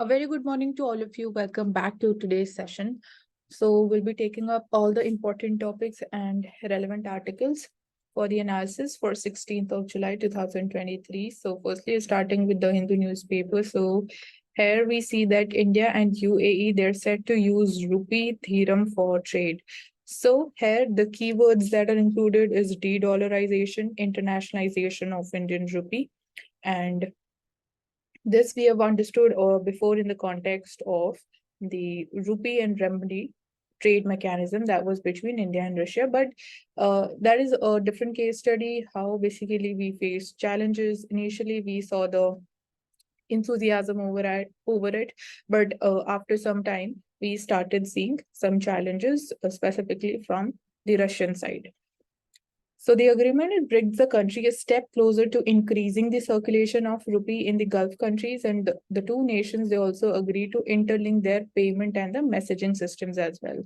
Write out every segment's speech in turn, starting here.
A very good morning to all of you. Welcome back to today's session. So we'll be taking up all the important topics and relevant articles for the analysis for 16th of July 2023. So firstly, starting with the Hindu newspaper. So here we see that India and UAE, they're set to use rupee theorem for trade. So here the keywords that are included is de-dollarization, internationalization of Indian rupee, and this we have understood before in the context of the rupee and renminbi trade mechanism that was between India and Russia. But that is a different case study, how basically we faced challenges. Initially, we saw the enthusiasm over it, but after some time, we started seeing some challenges, specifically from the Russian side. So the agreement, it brings the country a step closer to increasing the circulation of rupee in the Gulf countries, and the two nations, they also agree to interlink their payment and the messaging systems as well.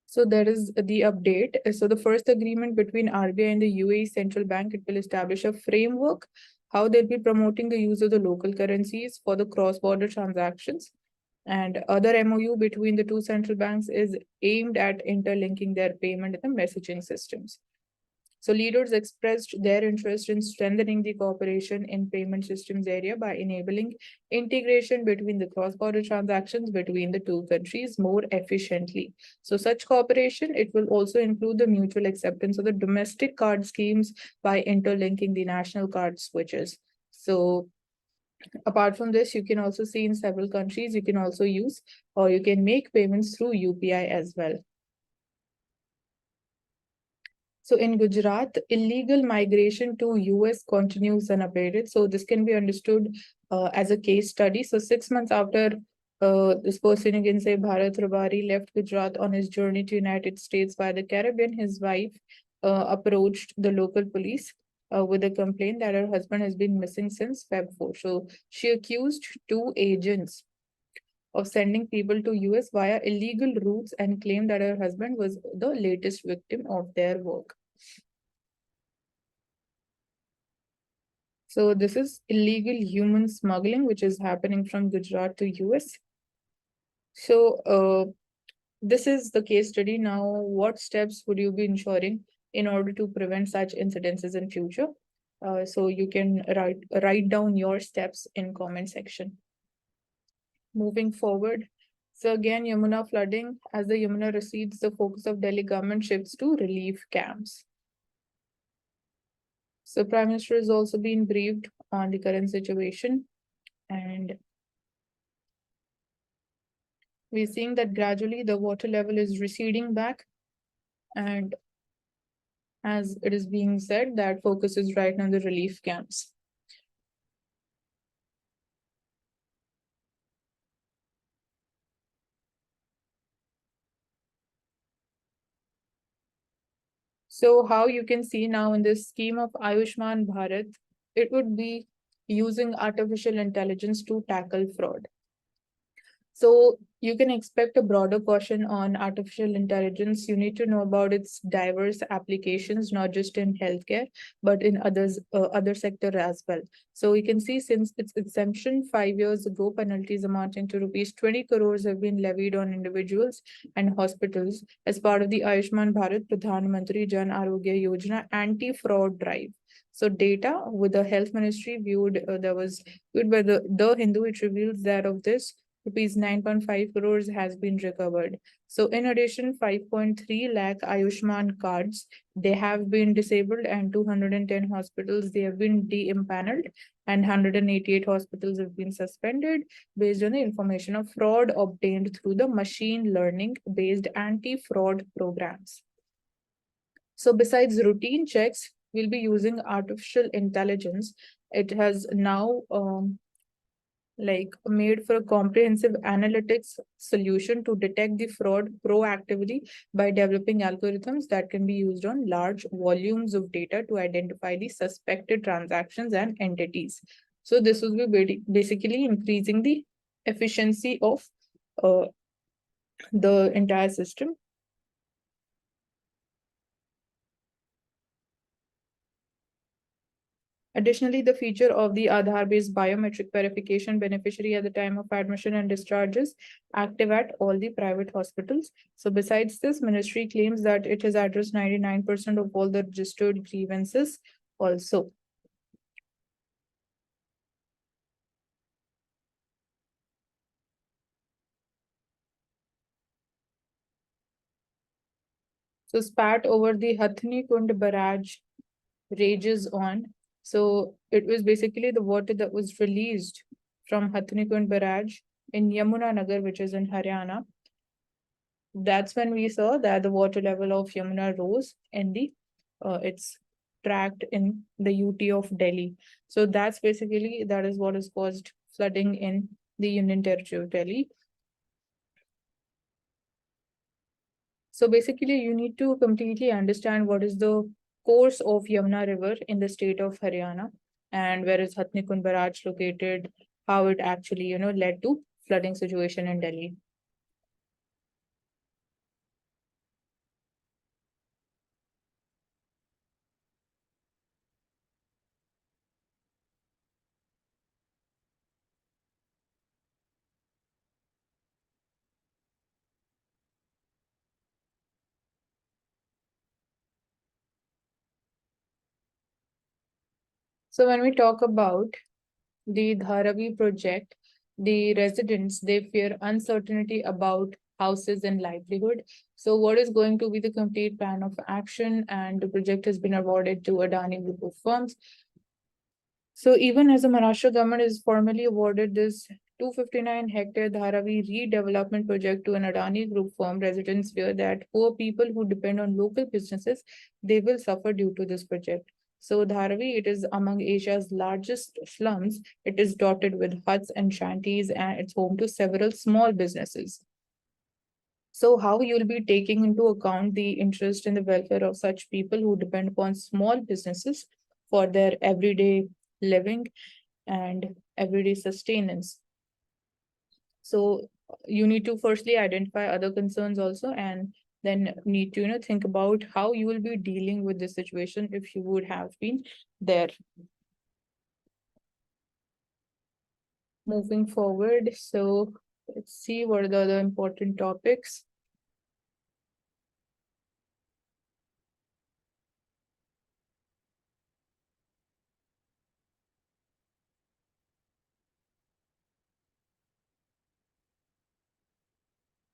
So there is the update. So the first agreement between RBI and the UAE Central Bank, it will establish a framework how they'll be promoting the use of the local currencies for the cross-border transactions. And other MOU between the two central banks is aimed at interlinking their payment and the messaging systems. So leaders expressed their interest in strengthening the cooperation in payment systems area by enabling integration between the cross-border transactions between the two countries more efficiently. So such cooperation, it will also include the mutual acceptance of the domestic card schemes by interlinking the national card switches. So apart from this, you can also see in several countries, you can also use or you can make payments through UPI as well. So in Gujarat, illegal migration to US continues unabated. So this can be understood as a case study. So 6 months after this person, you can say Bharat Rabari, left Gujarat on his journey to United States by the Caribbean, his wife approached the local police with a complaint that her husband has been missing since Feb 4. So she accused two agents of sending people to US via illegal routes and claimed that her husband was the latest victim of their work. So this is illegal human smuggling, which is happening from Gujarat to US. So this is the case study. Now, what steps would you be ensuring in order to prevent such incidences in future? So you can write down your steps in comment section. Moving forward. So again, Yamuna flooding. As the Yamuna recedes, the focus of Delhi government shifts to relief camps. So Prime Minister has also been briefed on the current situation, and we're seeing that gradually the water level is receding back, and as it is being said, that focus is right now the relief camps. So how you can see now in this scheme of Ayushman Bharat, it would be using artificial intelligence to tackle fraud. So you can expect a broader caution on artificial intelligence. You need to know about its diverse applications, not just in healthcare, but in other sector as well. So you can see since its exemption 5 years ago, penalties amounting to rupees 20 crores have been levied on individuals and hospitals as part of the Ayushman Bharat Pradhan Mantri Jan Arogya Yojana anti-fraud drive. So data with the health ministry viewed by the Hindu, it reveals that of this rupees 9.5 crores has been recovered. So in addition, 5.3 lakh Ayushman cards, they have been disabled, and 210 hospitals, they have been de-empaneled, and 188 hospitals have been suspended based on the information of fraud obtained through the machine learning based anti-fraud programs. So besides routine checks, we'll be using artificial intelligence. It has now made for a comprehensive analytics solution to detect the fraud proactively by developing algorithms that can be used on large volumes of data to identify the suspected transactions and entities. So this will be basically increasing the efficiency of the entire system. Additionally, the feature of the Aadhaar-based biometric verification beneficiary at the time of admission and discharge is active at all the private hospitals. So besides this, ministry claims that it has addressed 99% of all the registered grievances also. So spat over the Hathni Kund barrage rages on. So it was basically the water that was released from Hathni Kund barrage in Yamuna Nagar, which is in Haryana. That's when we saw that the water level of Yamuna rose in the it's tracked in the UT of Delhi. So that's basically that is what has caused flooding in the Union Territory of Delhi. So basically, you need to completely understand what is the course of Yamuna River in the state of Haryana and where is Hathni Kund barrage located, how it actually, led to flooding situation in Delhi. So when we talk about the Dharavi project, the residents, they fear uncertainty about houses and livelihood. So what is going to be the complete plan of action? And the project has been awarded to Adani Group of Firms. So even as the Maharashtra government is formally awarded this 259-hectare Dharavi redevelopment project to an Adani Group firm, residents fear that poor people who depend on local businesses, they will suffer due to this project. So Dharavi, it is among Asia's largest slums. It is dotted with huts and shanties, and it's home to several small businesses. So how you'll be taking into account the interest and the welfare of such people who depend upon small businesses for their everyday living and everyday sustenance. So you need to firstly identify other concerns also, and then need to think about how you will be dealing with this situation if you would have been there. Moving forward, so let's see what are the other important topics.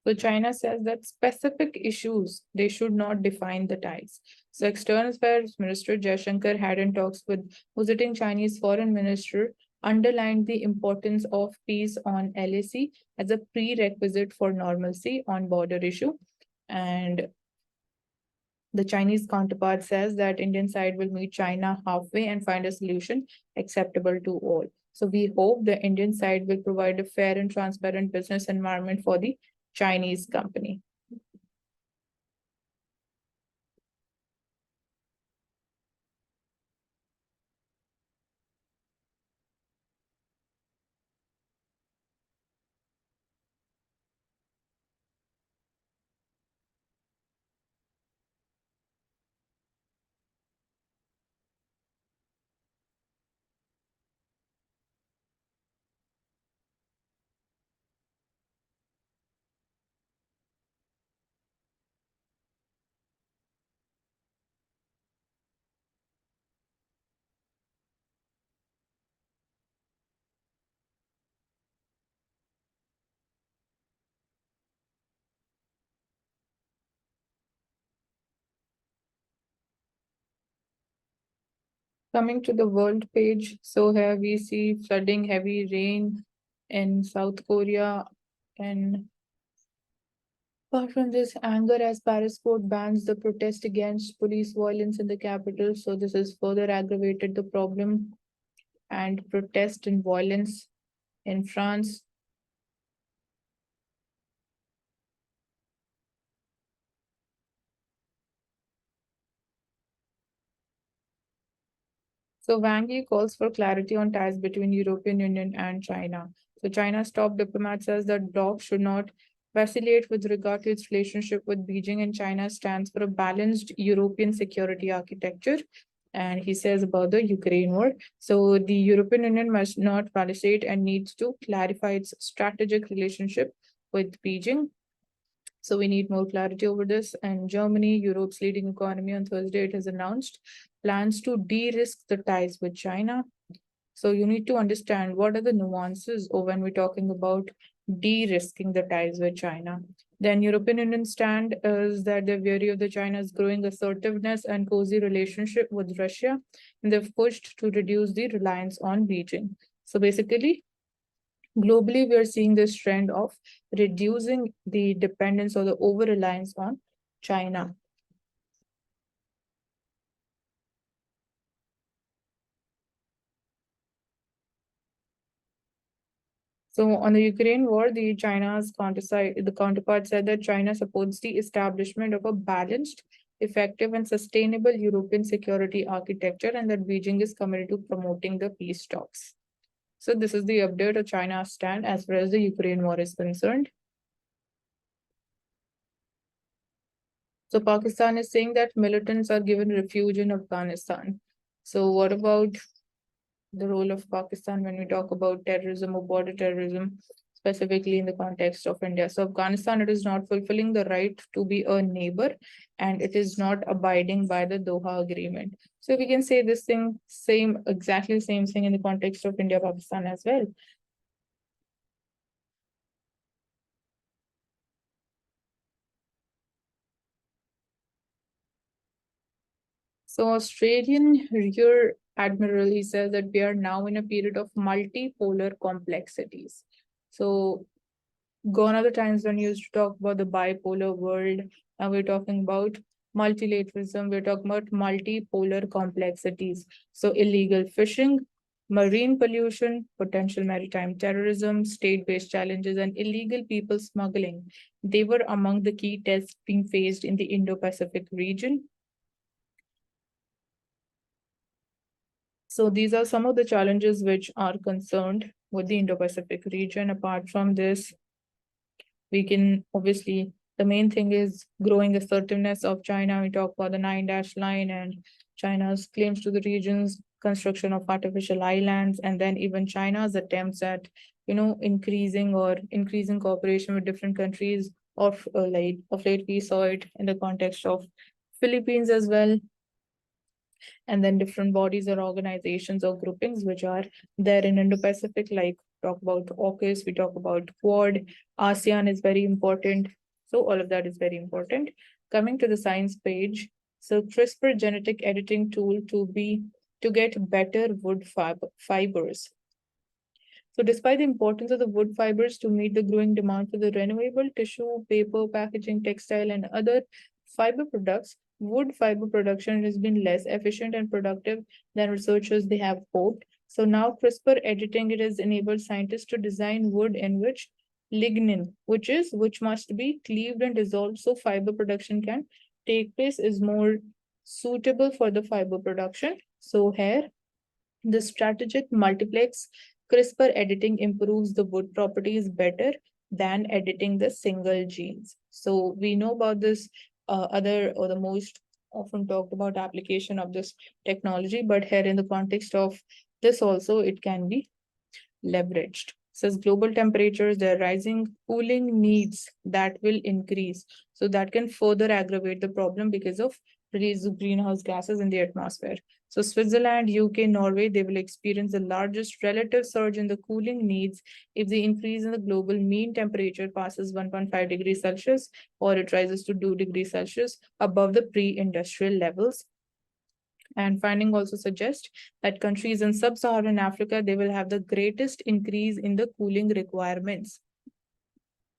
So China says that specific issues, they should not define the ties. So External Affairs Minister Jaishankar had in talks with visiting Chinese Foreign Minister underlined the importance of peace on LAC as a prerequisite for normalcy on border issue. And the Chinese counterpart says that Indian side will meet China halfway and find a solution acceptable to all. So we hope the Indian side will provide a fair and transparent business environment for the Chinese company. Coming to the world page, so here we see flooding, heavy rain in South Korea, and apart from this, anger as Paris court bans the protest against police violence in the capital. So this has further aggravated the problem and protest and violence in France. So Wang Yi calls for clarity on ties between European Union and China. So China's top diplomat says that bloc should not vacillate with regard to its relationship with Beijing, and China stands for a balanced European security architecture. And he says about the Ukraine war. So the European Union must not validate and needs to clarify its strategic relationship with Beijing. So we need more clarity over this. And Germany, Europe's leading economy, on Thursday, it has announced plans to de-risk the ties with China. So you need to understand what are the nuances of when we're talking about de-risking the ties with China. Then European Union stand is that they're wary of the China's growing assertiveness and cozy relationship with Russia, and they've pushed to reduce the reliance on Beijing. So basically, globally, we are seeing this trend of reducing the dependence or the over reliance on China. So on the Ukraine war, the counterpart said that China supports the establishment of a balanced, effective, and sustainable European security architecture, and that Beijing is committed to promoting the peace talks. So this is the update of China's stand as far as the Ukraine war is concerned. So Pakistan is saying that militants are given refuge in Afghanistan. So what about the role of Pakistan when we talk about terrorism or border terrorism, specifically in the context of India? So Afghanistan, it is not fulfilling the right to be a neighbor, and it is not abiding by the Doha Agreement. So we can say this thing, exactly same thing in the context of India, Pakistan as well. So Australian Rear Admiral, he says that we are now in a period of multipolar complexities. So gone are the times when you used to talk about the bipolar world. Now we're talking about multilateralism. We're talking about multipolar complexities. So illegal fishing, marine pollution, potential maritime terrorism, state-based challenges, and illegal people smuggling. They were among the key tests being faced in the Indo-Pacific region. So these are some of the challenges which are concerned with the Indo-Pacific region. Apart from this, we can obviously, the main thing is growing assertiveness of China. We talk about the 9-line and China's claims to the region's construction of artificial islands, and then even China's attempts at, increasing cooperation with different countries. Of late, we saw it in the context of Philippines as well, and then different bodies or organizations or groupings which are there in Indo-Pacific, like talk about AUKUS, we talk about Quad, ASEAN is very important. So all of that is very important. Coming to the science page, so CRISPR genetic editing tool to get better wood fibers. So despite the importance of the wood fibers to meet the growing demand for the renewable tissue, paper, packaging, textile, and other fiber products, wood fiber production has been less efficient and productive than researchers they have hoped. So now CRISPR editing it has enabled scientists to design wood in which lignin, which must be cleaved and dissolved so fiber production can take place, is more suitable for the fiber production. So here the strategic multiplex CRISPR editing improves the wood properties better than editing the single genes. So we know about this other or the most often talked about application of this technology, but here in the context of this also it can be leveraged. Says global temperatures, there are rising cooling needs that will increase. So that can further aggravate the problem because of release of greenhouse gases in the atmosphere. So Switzerland, UK, Norway, they will experience the largest relative surge in the cooling needs if the increase in the global mean temperature passes 1.5 degrees Celsius or it rises to 2 degrees Celsius above the pre-industrial levels. And finding also suggest that countries in sub-Saharan Africa, they will have the greatest increase in the cooling requirements.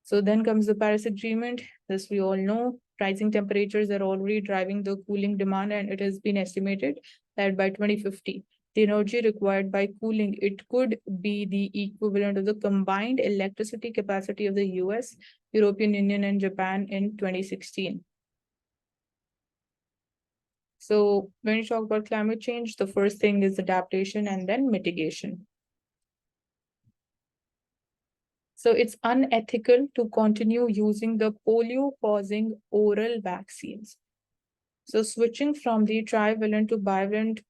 So then comes the Paris Agreement. This we all know. Rising temperatures are already driving the cooling demand, and it has been estimated that by 2050, the energy required by cooling, it could be the equivalent of the combined electricity capacity of the US, European Union, and Japan in 2016. So when you talk about climate change, the first thing is adaptation and then mitigation. So it's unethical to continue using the polio-causing oral vaccines. So switching from the trivalent to bivalent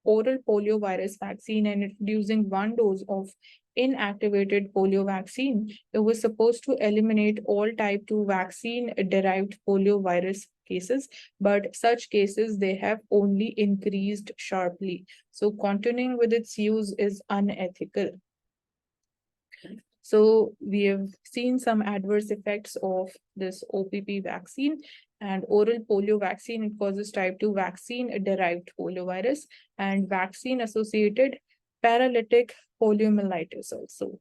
oral polio virus vaccine and introducing one dose of inactivated polio vaccine, it was supposed to eliminate all type 2 vaccine derived polio virus cases, but such cases they have only increased sharply. So continuing with its use is unethical. So we have seen some adverse effects of this OPP vaccine and oral polio vaccine. It causes type 2 vaccine derived poliovirus and vaccine associated paralytic poliomyelitis also.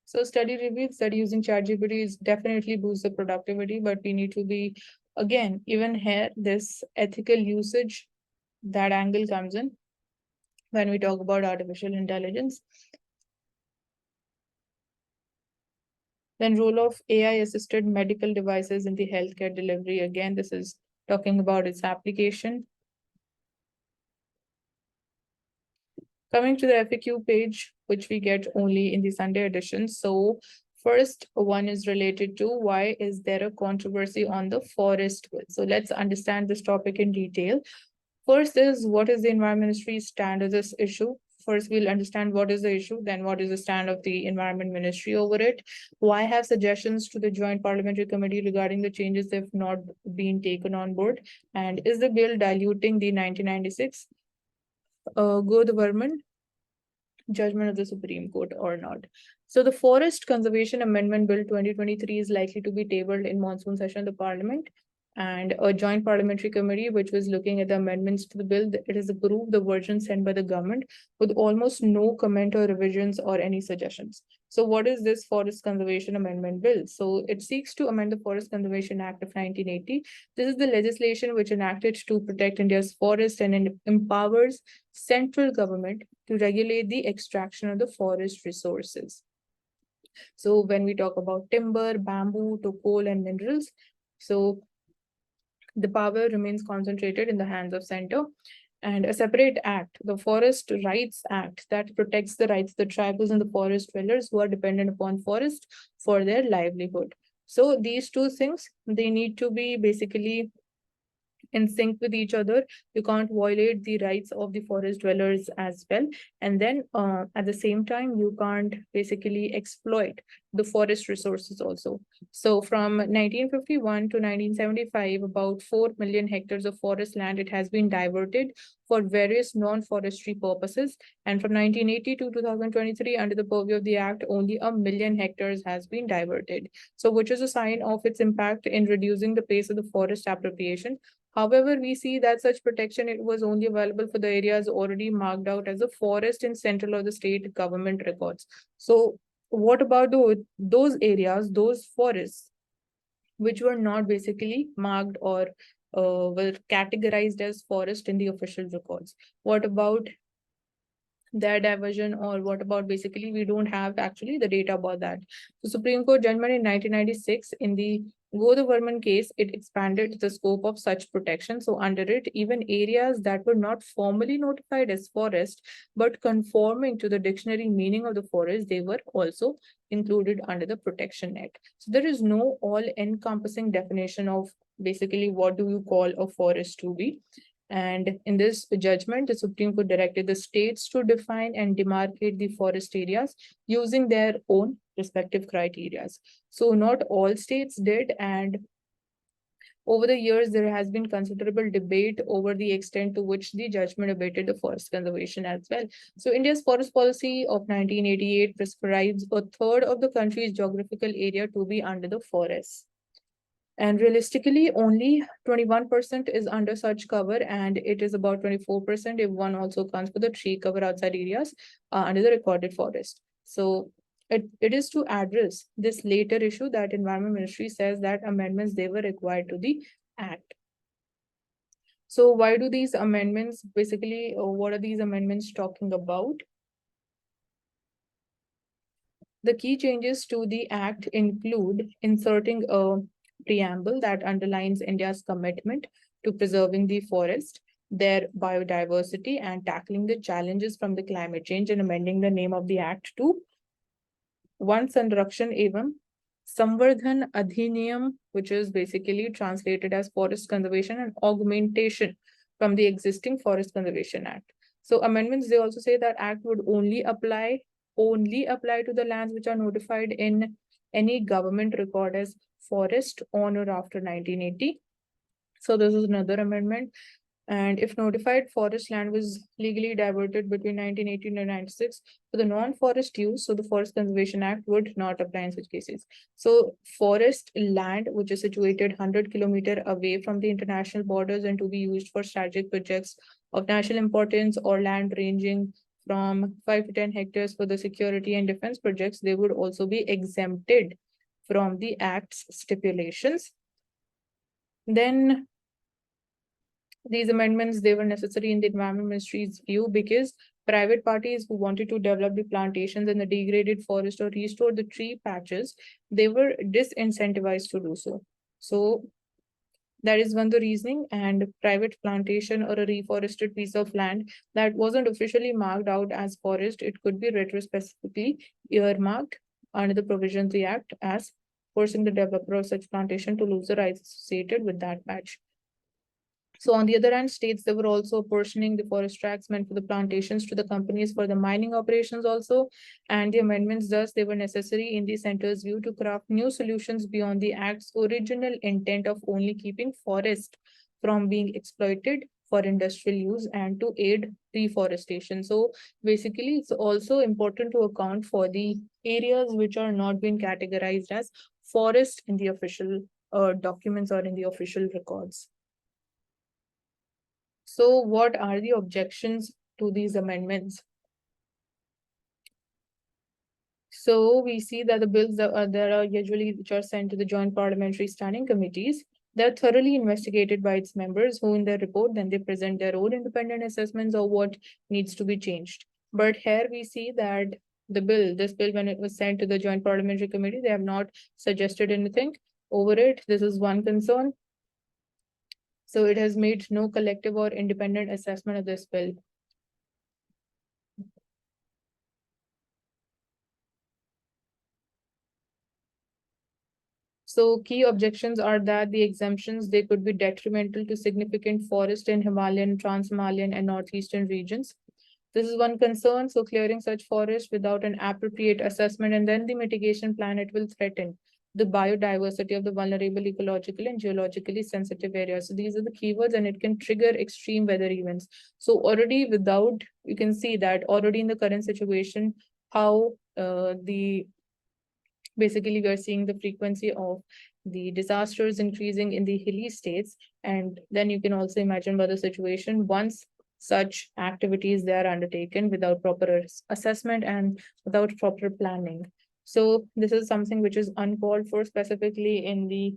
So study reveals that using ChatGPT is definitely boosts the productivity, but we need to be, again, even here, this ethical usage, that angle comes in when we talk about artificial intelligence. Then role of AI-assisted medical devices in the healthcare delivery. Again, this is talking about its application. Coming to the FAQ page, which we get only in the Sunday edition. So first one is related to why is there a controversy on the forest bill? So let's understand this topic in detail. First is what is the Environment Ministry's stand on this issue? First, we'll understand what is the issue, then what is the stand of the Environment Ministry over it. Why have suggestions to the Joint Parliamentary Committee regarding the changes have not been taken on board? And is the bill diluting the 1996 government judgment of the Supreme Court or not? So the Forest Conservation Amendment Bill 2023 is likely to be tabled in monsoon session of the Parliament, and a joint parliamentary committee which was looking at the amendments to the bill, it has approved the version sent by the government with almost no comment or revisions or any suggestions. So what is this Forest Conservation Amendment Bill? So it seeks to amend the Forest Conservation Act of 1980. This is the legislation which enacted to protect India's forest and empowers central government to regulate the extraction of the forest resources. So when we talk about timber, bamboo, to coal and minerals, so the power remains concentrated in the hands of center, and a separate act, the Forest Rights Act, that protects the rights of the tribals and the forest dwellers who are dependent upon forest for their livelihood. So these two things, they need to be basically in sync with each other. You can't violate the rights of the forest dwellers as well. And then at the same time, you can't basically exploit the forest resources also. So from 1951 to 1975, about 4 million hectares of forest land, it has been diverted for various non-forestry purposes. And from 1980 to 2023, under the purview of the Act, only 1 million hectares has been diverted. So which is a sign of its impact in reducing the pace of the forest appropriation. However, we see that such protection, it was only available for the areas already marked out as a forest in central or the state government records. So what about those areas, those forests, which were not basically marked or were categorized as forest in the official records? What about their diversion, or what about basically we don't have actually the data about that? So Supreme Court judgment in 1996 in the Godha case, it expanded the scope of such protection. So under it, even areas that were not formally notified as forest, but conforming to the dictionary meaning of the forest, they were also included under the protection net. So there is no all-encompassing definition of basically what do you call a forest to be. And in this judgment, the Supreme Court directed the states to define and demarcate the forest areas using their own respective criteria. So not all states did, and over the years, there has been considerable debate over the extent to which the judgment abated the forest conservation as well. So India's forest policy of 1988 prescribes a third of the country's geographical area to be under the forest. And realistically, only 21% is under such cover, and it is about 24% if one also counts for the tree cover outside areas under the recorded forest. So it is to address this later issue that Environment Ministry says that amendments they were required to the Act. So why do these amendments basically, what are these amendments talking about? The key changes to the Act include inserting a preamble that underlines India's commitment to preserving the forest, their biodiversity, and tackling the challenges from the climate change, and amending the name of the Act to One Sanrakshan Evam Samvardhan Adhiniyam, which is basically translated as Forest Conservation and Augmentation from the existing Forest Conservation Act. So amendments, they also say that Act would only apply to the lands which are notified in any government record as forest on or after 1980. So this is another amendment. And if notified forest land was legally diverted between 1918 and 96 for the non-forest use, so the Forest Conservation Act would not apply in such cases. So forest land, which is situated 100 kilometers away from the international borders and to be used for strategic projects of national importance, or land ranging from 5 to 10 hectares for the security and defense projects, they would also be exempted from the Act's stipulations. Then these amendments, they were necessary in the Environment Ministry's view because private parties who wanted to develop the plantations in the degraded forest or restore the tree patches, they were disincentivized to do so. So that is one the reasoning. And private plantation or a reforested piece of land that wasn't officially marked out as forest, it could be retrospectively earmarked under the provisions of the Act as forcing the developer of such plantation to lose the rights associated with that patch. So on the other hand, states, they were also apportioning the forest tracts meant for the plantations to the companies for the mining operations also. And the amendments, thus, they were necessary in the center's view to craft new solutions beyond the Act's original intent of only keeping forest from being exploited for industrial use and to aid reforestation. So basically, it's also important to account for the areas which are not being categorized as forest in the official documents or in the official records. So what are the objections to these amendments? So we see that the bills that are usually which are sent to the joint parliamentary standing committees, they're thoroughly investigated by its members, who in their report then they present their own independent assessments of what needs to be changed. But here we see that this bill, when it was sent to the joint parliamentary committee, they have not suggested anything over it. This is one concern. So it has made no collective or independent assessment of this bill. So key objections are that the exemptions, they could be detrimental to significant forest in Himalayan, Trans-Himalayan and northeastern regions. This is one concern. So clearing such forest without an appropriate assessment and then the mitigation plan, it will threaten the biodiversity of the vulnerable ecological and geologically sensitive areas. So these are the keywords, and it can trigger extreme weather events. So already you can see that already in the current situation, how basically we are seeing the frequency of the disasters increasing in the hilly states. And then you can also imagine about the situation once such activities they are undertaken without proper assessment and without proper planning. So this is something which is uncalled for, specifically in the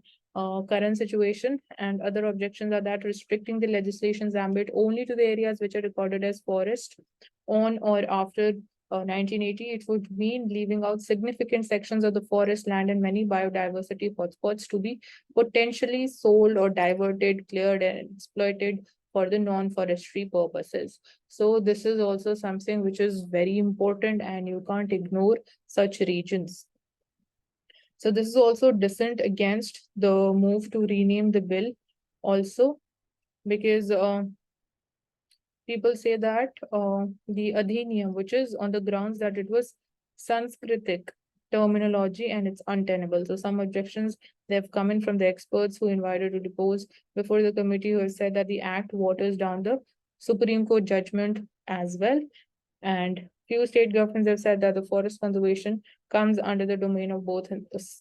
current situation. And other objections are that restricting the legislation's ambit only to the areas which are recorded as forest on or after 1980, it would mean leaving out significant sections of the forest land and many biodiversity hotspots to be potentially sold or diverted, cleared, and exploited for the non-forestry purposes. So this is also something which is very important, and you can't ignore such regions. So this is also dissent against the move to rename the bill also, because people say that the adhiniyam, which is on the grounds that it was Sanskritic terminology and it's untenable. So some objections, they have come in from the experts who invited to depose before the committee, who have said that the act waters down the Supreme Court judgment as well. And few state governments have said that the forest conservation comes under the domain of both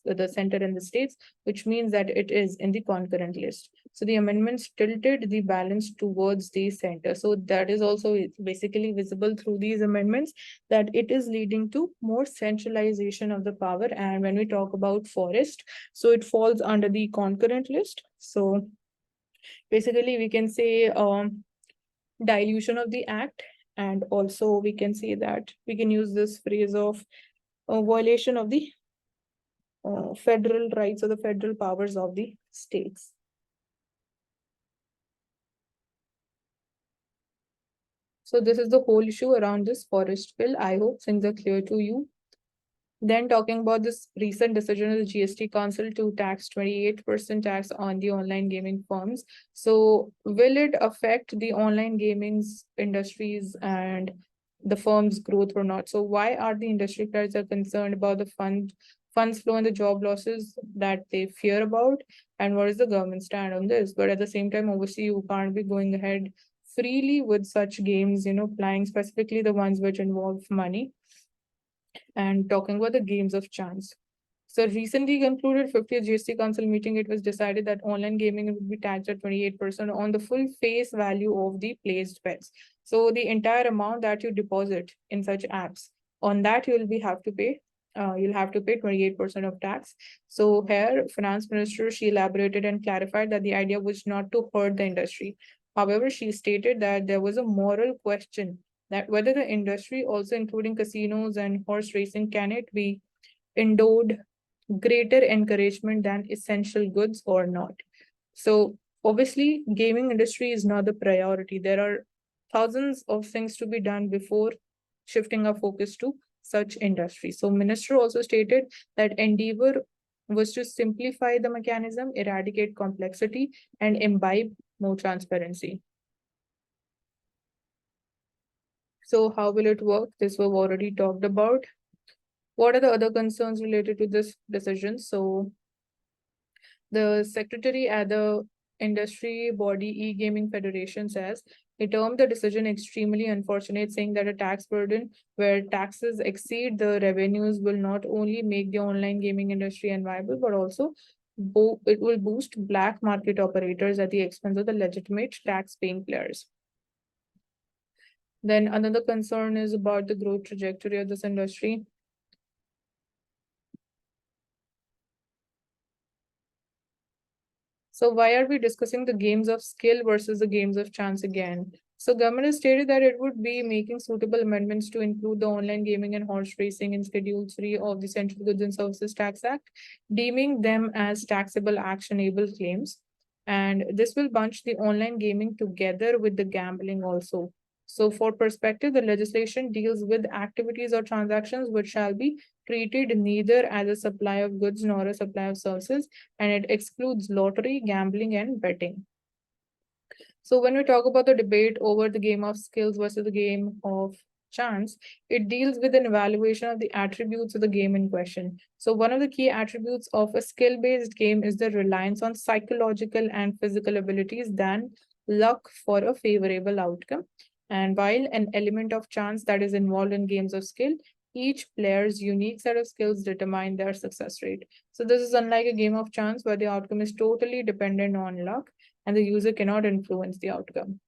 the center and the states, which means that it is in the concurrent list. So the amendments tilted the balance towards the center. So that is also basically visible through these amendments, that it is leading to more centralization of the power. And when we talk about forest, so it falls under the concurrent list. So basically we can say dilution of the act. And also we can say that we can use this phrase of violation of the federal rights or the federal powers of the states. So this is the whole issue around this forest bill. I hope things are clear to you. Then talking about this recent decision of the GST Council to tax 28% tax on the online gaming firms. So will it affect the online gaming's industries and the firm's growth or not? So why are the industry players are concerned about the funds flow and the job losses that they fear about? And what is the government stand on this? But at the same time, obviously, you can't be going ahead freely with such games, playing specifically the ones which involve money and talking about the games of chance. So recently concluded 50th GST Council meeting, it was decided that online gaming would be taxed at 28% on the full face value of the placed bets. So the entire amount that you deposit in such apps, on that you'll have to pay 28% of tax. So here, Finance Minister, she elaborated and clarified that the idea was not to hurt the industry. However, she stated that there was a moral question that whether the industry, also including casinos and horse racing, can it be endowed greater encouragement than essential goods or not. So obviously, gaming industry is not the priority. There are thousands of things to be done before shifting our focus to such industry. So minister also stated that endeavor was to simplify the mechanism, eradicate complexity, and imbibe more transparency. So how will it work? This we've already talked about. What are the other concerns related to this decision? So the secretary at the industry body e-gaming federation says he termed the decision extremely unfortunate, saying that a tax burden where taxes exceed the revenues will not only make the online gaming industry unviable, but also it will boost black market operators at the expense of the legitimate tax-paying players. Then another concern is about the growth trajectory of this industry. So why are we discussing the games of skill versus the games of chance again? So government has stated that it would be making suitable amendments to include the online gaming and horse racing in Schedule 3 of the Central Goods and Services Tax Act, deeming them as taxable actionable claims. And this will bunch the online gaming together with the gambling also. So for perspective, the legislation deals with activities or transactions which shall be treated neither as a supply of goods nor a supply of services, and it excludes lottery, gambling, and betting. So when we talk about the debate over the game of skills versus the game of chance, it deals with an evaluation of the attributes of the game in question. So one of the key attributes of a skill-based game is the reliance on psychological and physical abilities than luck for a favorable outcome. And while an element of chance that is involved in games of skill, each player's unique set of skills determine their success rate. So this is unlike a game of chance where the outcome is totally dependent on luck and the user cannot influence the outcome.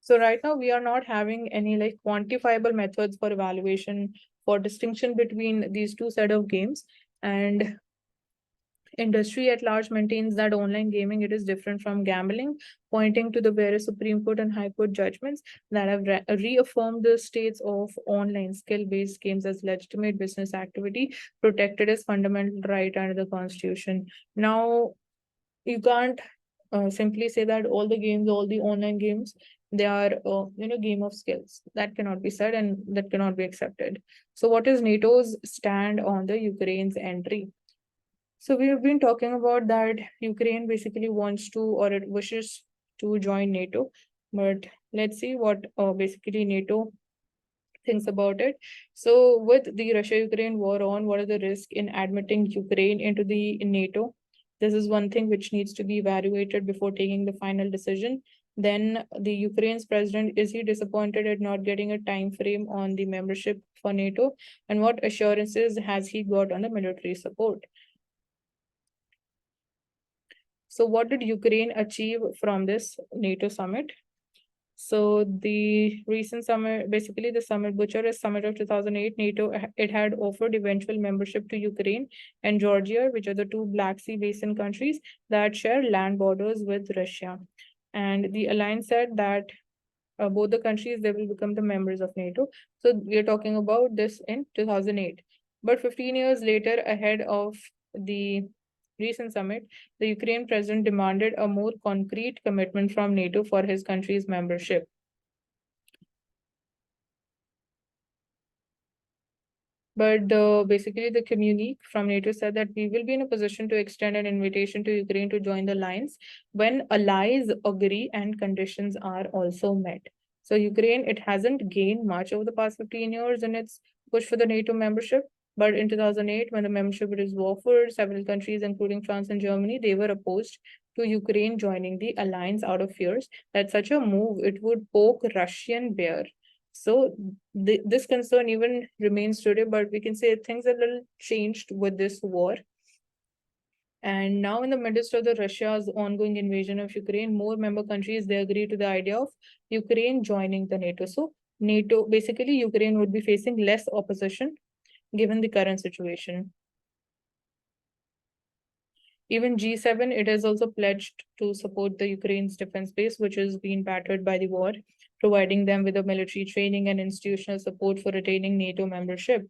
So right now we are not having any like quantifiable methods for evaluation for distinction between these two set of games, and industry at large maintains that online gaming it is different from gambling, pointing to the various Supreme Court and High Court judgments that have reaffirmed the states of online skill-based games as legitimate business activity protected as fundamental right under the Constitution. Now, you can't simply say that all the games, all the online games, they are game of skills. That cannot be said, and that cannot be accepted. So what is NATO's stand on the Ukraine's entry? So we have been talking about that Ukraine basically wants to or it wishes to join NATO, but let's see what basically NATO thinks about it. So with the Russia-Ukraine war on, what are the risks in admitting Ukraine into the NATO? This is one thing which needs to be evaluated before taking the final decision. Then the Ukraine's president, is he disappointed at not getting a time frame on the membership for NATO? And what assurances has he got on the military support? So what did Ukraine achieve from this NATO summit? So the recent summit, basically the summit, Bucharest summit of 2008, NATO, it had offered eventual membership to Ukraine and Georgia, which are the two Black Sea basin countries that share land borders with Russia. And the alliance said that both the countries, they will become the members of NATO. So we are talking about this in 2008. But 15 years later, ahead of the recent summit, the Ukraine president demanded a more concrete commitment from NATO for his country's membership. But basically, the communique from NATO said that we will be in a position to extend an invitation to Ukraine to join the alliance when allies agree and conditions are also met. So Ukraine, it hasn't gained much over the past 15 years in its push for the NATO membership. But in 2008, when the membership was offered, several countries, including France and Germany, they were opposed to Ukraine joining the alliance out of fears that such a move, it would poke Russian bear. So this concern even remains today, but we can say things are a little changed with this war. And now, in the midst of the Russia's ongoing invasion of Ukraine, more member countries they agree to the idea of Ukraine joining the NATO. So NATO, basically, Ukraine would be facing less opposition given the current situation. Even G7, it has also pledged to support the Ukraine's defense base, which has been battered by the war, providing them with a military training and institutional support for retaining NATO membership.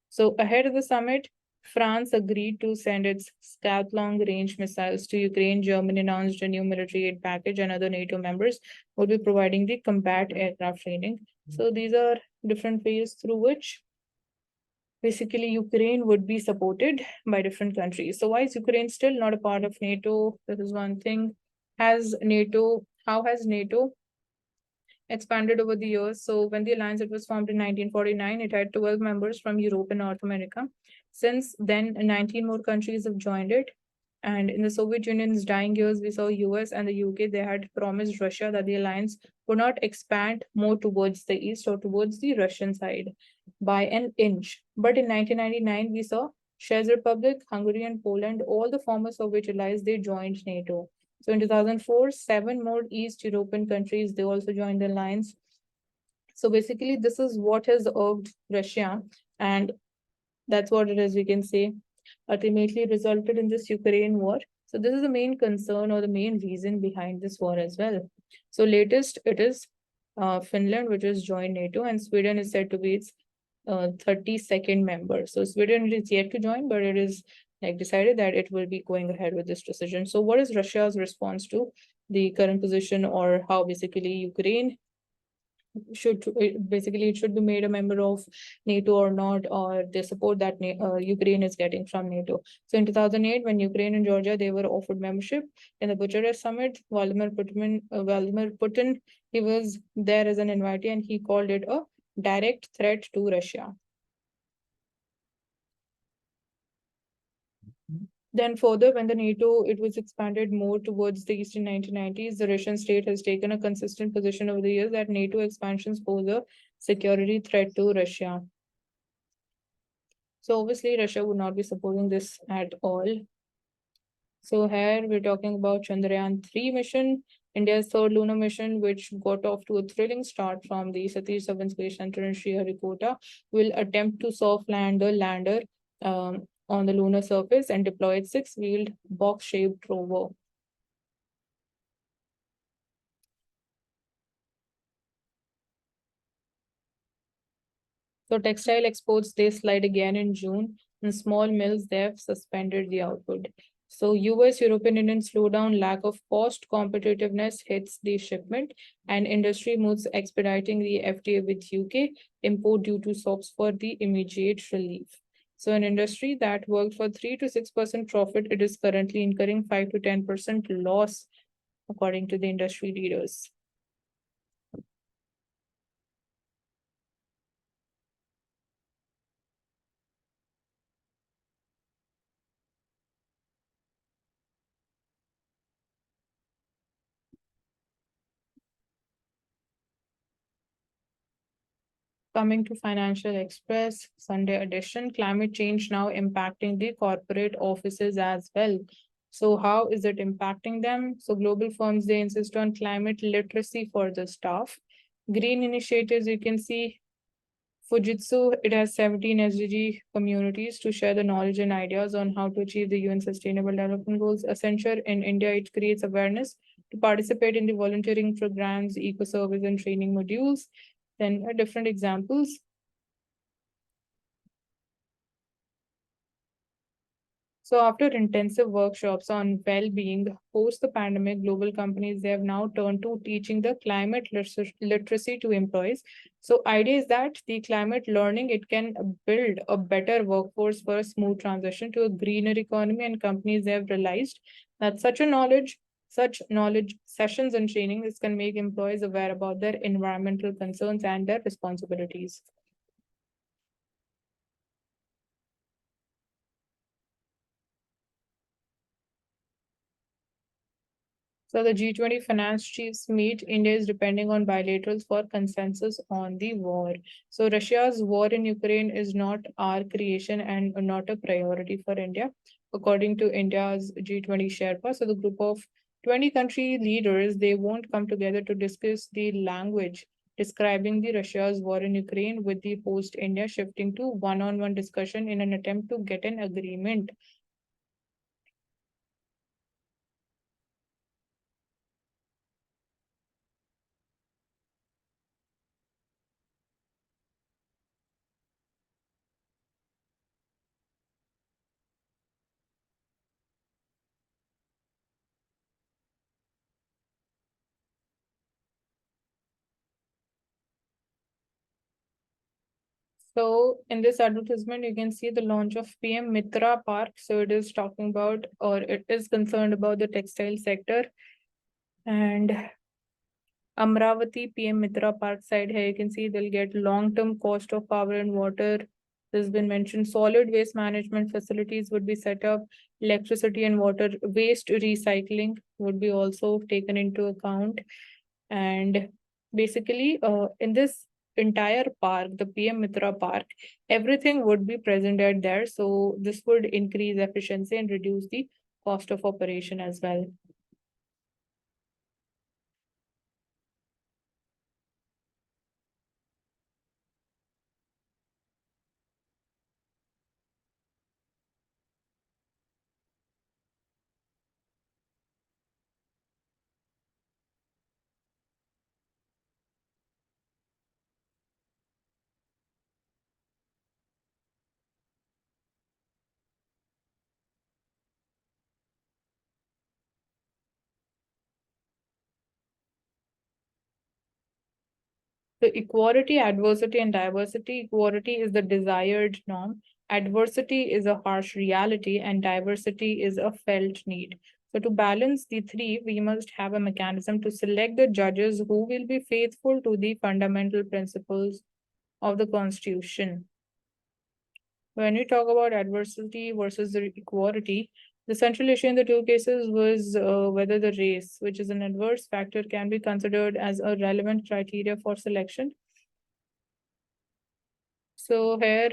So ahead of the summit, France agreed to send its Scout long-range missiles to Ukraine. Germany announced a new military aid package, and other NATO members would be providing the combat aircraft training. So these are different ways through which basically Ukraine would be supported by different countries. So why is Ukraine still not a part of NATO? This is one thing. How has NATO expanded over the years? So when the alliance it was formed in 1949, it had 12 members from Europe and North America. Since then, 19 more countries have joined it. And in the Soviet Union's dying years, we saw US and the UK, they had promised Russia that the alliance would not expand more towards the east or towards the Russian side by an inch. But in 1999, we saw Czech Republic, Hungary, and Poland, all the former Soviet allies, they joined NATO. So in 2004, 7 more East European countries, they also joined the alliance. So basically, this is what has urged Russia, and that's what it is, we can say, ultimately resulted in this Ukraine war. So this is the main concern or the main reason behind this war as well. So latest, it is Finland, which has joined NATO, and Sweden is said to be its 32nd member. So Sweden is yet to join, but it is like decided that it will be going ahead with this decision. So what is Russia's response to the current position, or how basically Ukraine should basically it should be made a member of NATO or not, or they support that Ukraine is getting from NATO. So in 2008, when Ukraine and Georgia they were offered membership in the Bucharest summit, Vladimir Putin, he was there as an invitee, and he called it a direct threat to Russia. Then further, when the NATO it was expanded more towards the east in 1990s, the Russian state has taken a consistent position over the years that NATO expansions pose a security threat to Russia. So obviously, Russia would not be supporting this at all. So here we're talking about Chandrayaan-3 mission, India's third lunar mission, which got off to a thrilling start from the Satish Dhawan Space Center in Sriharikota, will attempt to soft land the lander on the lunar surface and deploy its six-wheeled box-shaped rover. So textile exports, they slide again in June, and small mills, they have suspended the output. So US, European Union slowdown, lack of cost competitiveness hits the shipment, and industry moves expediting the FTA with UK, import duty stops for the immediate relief. So an industry that worked for 3 to 6% profit, it is currently incurring 5 to 10% loss, according to the industry leaders. Coming to Financial Express, Sunday edition, climate change now impacting the corporate offices as well. So how is it impacting them? So global firms, they insist on climate literacy for the staff. Green initiatives, you can see Fujitsu, it has 17 SDG communities to share the knowledge and ideas on how to achieve the UN Sustainable Development Goals. Accenture in India, it creates awareness to participate in the volunteering programs, eco-service and training modules. Then different examples. So after intensive workshops on well-being post the pandemic, global companies they have now turned to teaching the climate literacy to employees. So idea is that the climate learning it can build a better workforce for a smooth transition to a greener economy, and companies have realized that such knowledge sessions and training this can make employees aware about their environmental concerns and their responsibilities. So the G20 finance chiefs meet. India is depending on bilaterals for consensus on the war. So Russia's war in Ukraine is not our creation and not a priority for India, according to India's G20 Sherpa. So the group of 20 country leaders, they won't come together to discuss the language describing the Russia's war in Ukraine, with the host India shifting to one-on-one discussion in an attempt to get an agreement. So in this advertisement, you can see the launch of PM Mitra Park. So it is talking about, or it is concerned about the textile sector. And Amravati PM Mitra Park side here, you can see they'll get long-term cost of power and water. This has been mentioned. Solid waste management facilities would be set up. Electricity and water waste recycling would be also taken into account. And basically, in this entire park, the PM Mitra Park, everything would be present at there. So this would increase efficiency and reduce the cost of operation as well. So equality, adversity, and diversity. Equality is the desired norm. Adversity is a harsh reality, and diversity is a felt need. So to balance the three, we must have a mechanism to select the judges who will be faithful to the fundamental principles of the Constitution. When we talk about adversity versus the equality, the central issue in the two cases was whether the race, which is an adverse factor, can be considered as a relevant criteria for selection. So here,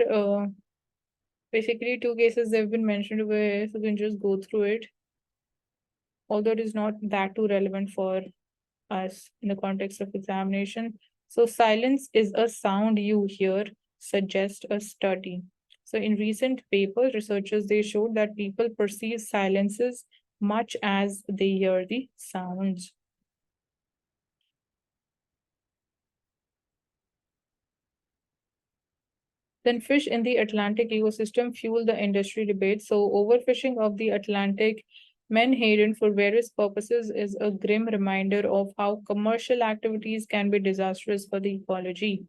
basically two cases have been mentioned where so we can just go through it, although it is not that too relevant for us in the context of examination. So silence is a sound you hear, suggest a study. So in recent papers, researchers they showed that people perceive silences much as they hear the sounds. Then fish in the Atlantic ecosystem fuel the industry debate. So overfishing of the Atlantic menhaden for various purposes is a grim reminder of how commercial activities can be disastrous for the ecology.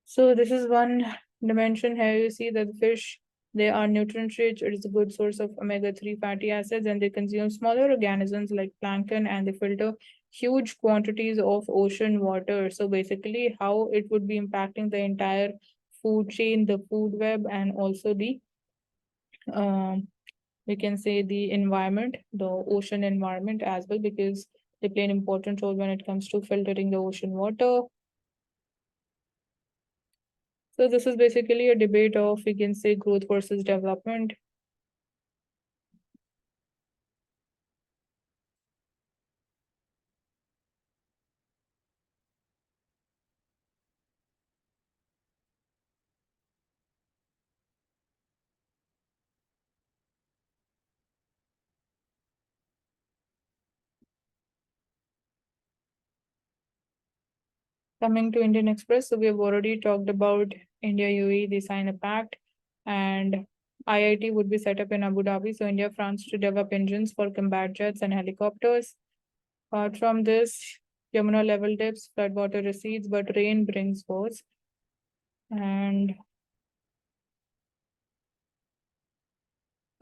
So this is one dimension here. You see that the fish, they are nutrient rich. It is a good source of omega-3 fatty acids, and they consume smaller organisms like plankton, and they filter huge quantities of ocean water. So basically, how it would be impacting the entire food chain, the food web, and also the um, we can say the environment, the ocean environment as well, because they play an important role when it comes to filtering the ocean water. So this is basically a debate of, we can say, growth versus development. Coming to Indian Express, so we have already talked about India UAE, they sign a pact, and IIT would be set up in Abu Dhabi. So India plans to develop engines for combat jets and helicopters. Apart from this, Yamuna level dips, floodwater recedes, but rain brings wars. And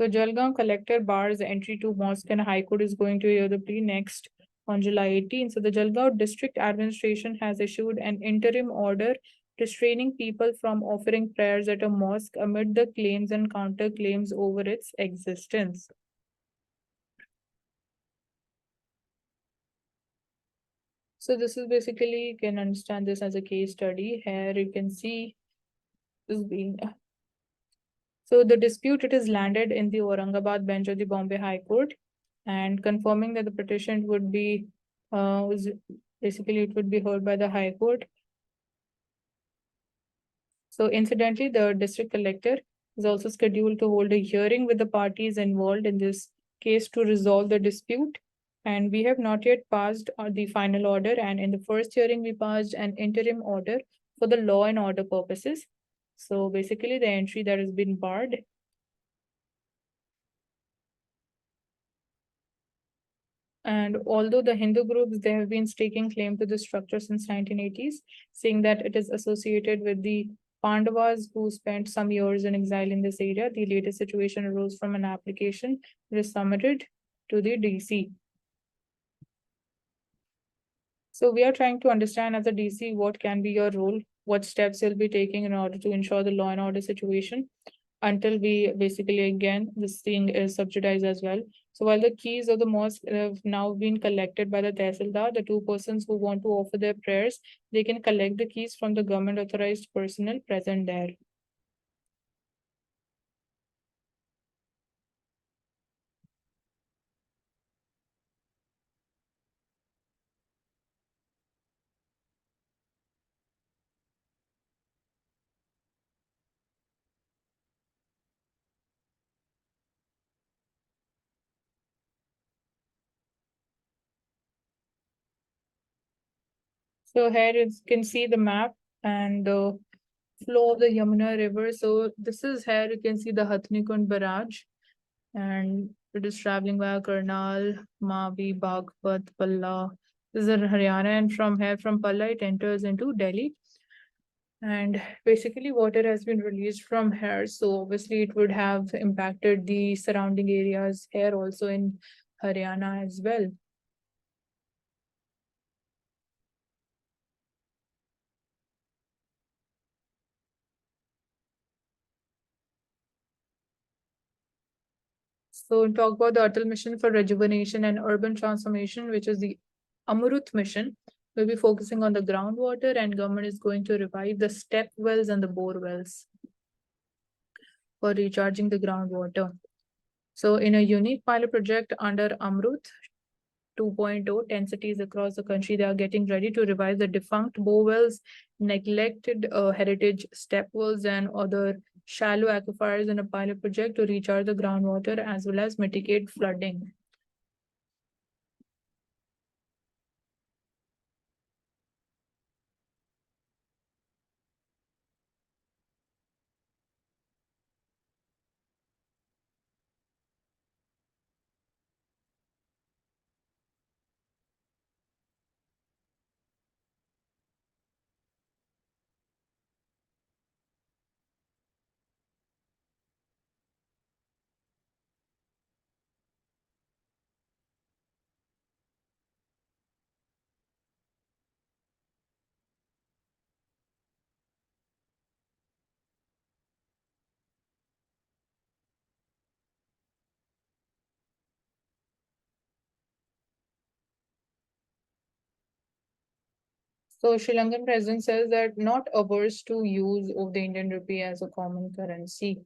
so Jalgaon collector bars entry to mosque and High Court is going to hear the plea next on July 18. So the Jalgaon district administration has issued an interim order restraining people from offering prayers at a mosque amid the claims and counterclaims over its existence. So this is basically, you can understand this as a case study. Here you can see this being. So the dispute, it is landed in the Aurangabad bench of the Bombay High Court, and confirming that the petition would be, basically it would be heard by the High Court. So incidentally, the district collector is also scheduled to hold a hearing with the parties involved in this case to resolve the dispute. And we have not yet passed the final order. And in the first hearing, we passed an interim order for the law and order purposes. So basically, the entry that has been barred. And although the Hindu groups, they have been staking claim to the structure since 1980s, saying that it is associated with the Pandavas who spent some years in exile in this area. The latest situation arose from an application that is submitted to the DC. So we are trying to understand as a DC what can be your role, what steps you'll be taking in order to ensure the law and order situation until we basically, again, this thing is subsidized as well. So while the keys of the mosque have now been collected by the Tehsildar, the two persons who want to offer their prayers, they can collect the keys from the government authorized personnel present there. So here you can see the map and the flow of the Yamuna River. So this is here you can see the Hathnikund Barrage, and it is traveling via Karnal, Mavi, Baghpat, Palla. This is in Haryana, and from here, from Palla, it enters into Delhi. And basically, water has been released from here. So obviously, it would have impacted the surrounding areas here also in Haryana as well. So talk about the Atal Mission for Rejuvenation and Urban Transformation, which is the Amrut mission. We'll be focusing on the groundwater, and government is going to revive the step wells and the bore wells for recharging the groundwater. So in a unique pilot project under Amrut 2.0, 10 cities across the country, they are getting ready to revive the defunct bore wells, neglected heritage step wells, and other shallow aquifers in a pilot project to recharge the groundwater as well as mitigate flooding. So Sri Lankan president says that not averse to use of the Indian rupee as a common currency.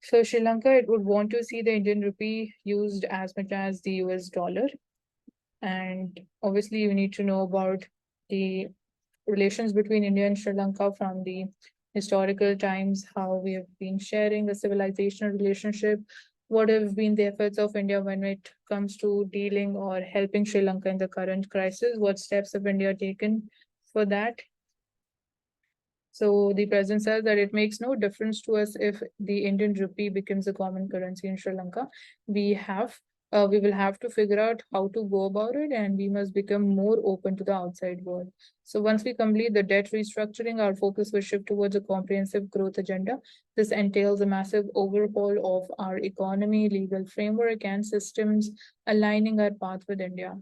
So Sri Lanka, it would want to see the Indian rupee used as much as the US dollar. And obviously you need to know about the relations between India and Sri Lanka from the historical times, how we have been sharing the civilizational relationship, what have been the efforts of India when it comes to dealing or helping Sri Lanka in the current crisis, what steps have India taken for that. So the president says that it makes no difference to us if the Indian rupee becomes a common currency in Sri Lanka. We have we will have to figure out how to go about it, and we must become more open to the outside world. So once we complete the debt restructuring, our focus will shift towards a comprehensive growth agenda. This entails a massive overhaul of our economy, legal framework, and systems, aligning our path with India.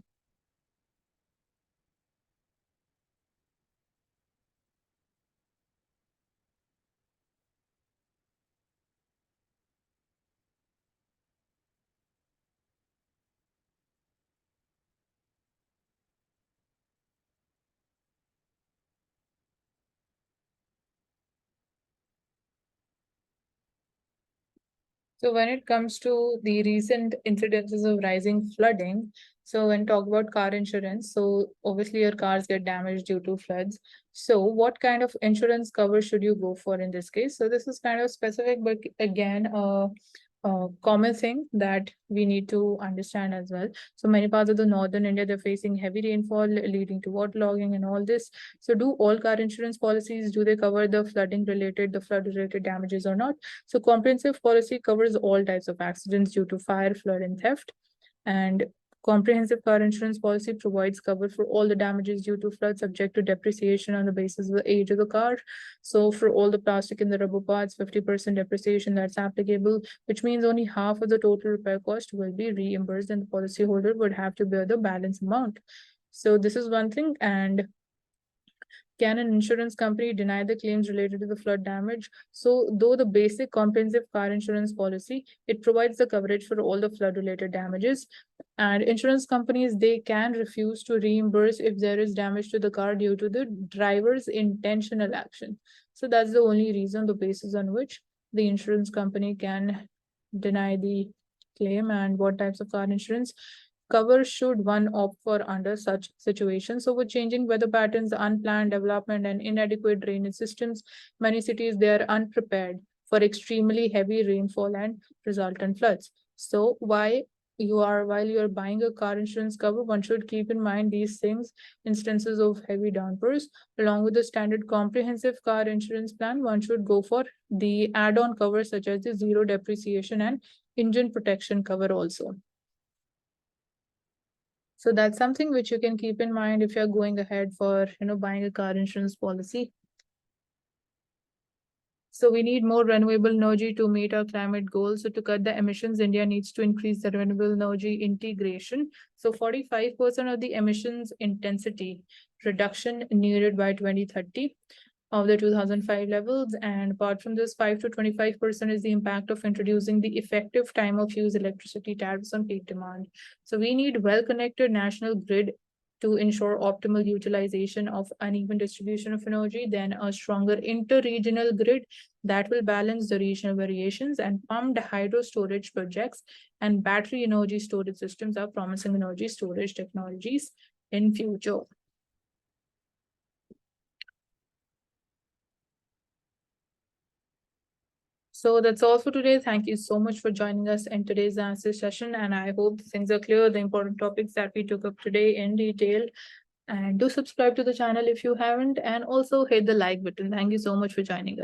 So when it comes to the recent incidences of rising flooding, so when talk about car insurance, so obviously your cars get damaged due to floods. So what kind of insurance cover should you go for in this case? So this is kind of specific, but again, a common thing that we need to understand as well. So many parts of the northern India, they're facing heavy rainfall leading to waterlogging and all this. So do all car insurance policies, do they cover the flood related damages or not? So comprehensive policy covers all types of accidents due to fire, flood, and theft. And comprehensive car insurance policy provides cover for all the damages due to flood subject to depreciation on the basis of the age of the car. So for all the plastic and the rubber parts, 50% depreciation that's applicable, which means only half of the total repair cost will be reimbursed and the policyholder would have to bear the balance amount. So this is one thing. And can an insurance company deny the claims related to the flood damage? So, though the basic comprehensive car insurance policy, it provides the coverage for all the flood related damages. And insurance companies, they can refuse to reimburse if there is damage to the car due to the driver's intentional action. So, that's the only reason, the basis on which the insurance company can deny the claim. And what types of car insurance cover should one opt for under such situations? So with changing weather patterns, unplanned development, and inadequate drainage systems, many cities they are unprepared for extremely heavy rainfall and resultant floods. So while you are buying a car insurance cover, one should keep in mind these things, instances of heavy downpours. Along with the standard comprehensive car insurance plan, one should go for the add-on cover such as the zero depreciation and engine protection cover also. So that's something which you can keep in mind if you're going ahead for, buying a car insurance policy. So we need more renewable energy to meet our climate goals. So to cut the emissions, India needs to increase the renewable energy integration. So 45% of the emissions intensity reduction needed by 2030 of the 2005 levels. And apart from this, 5 to 25% is the impact of introducing the effective time of use electricity tariffs on peak demand. So we need well-connected national grid to ensure optimal utilization of uneven distribution of energy, then a stronger inter-regional grid that will balance the regional variations, and pumped hydro storage projects and battery energy storage systems are promising energy storage technologies in future. So that's all for today. Thank you so much for joining us in today's answer session. And I hope things are clear, the important topics that we took up today in detail. And do subscribe to the channel if you haven't, and also hit the like button. Thank you so much for joining us.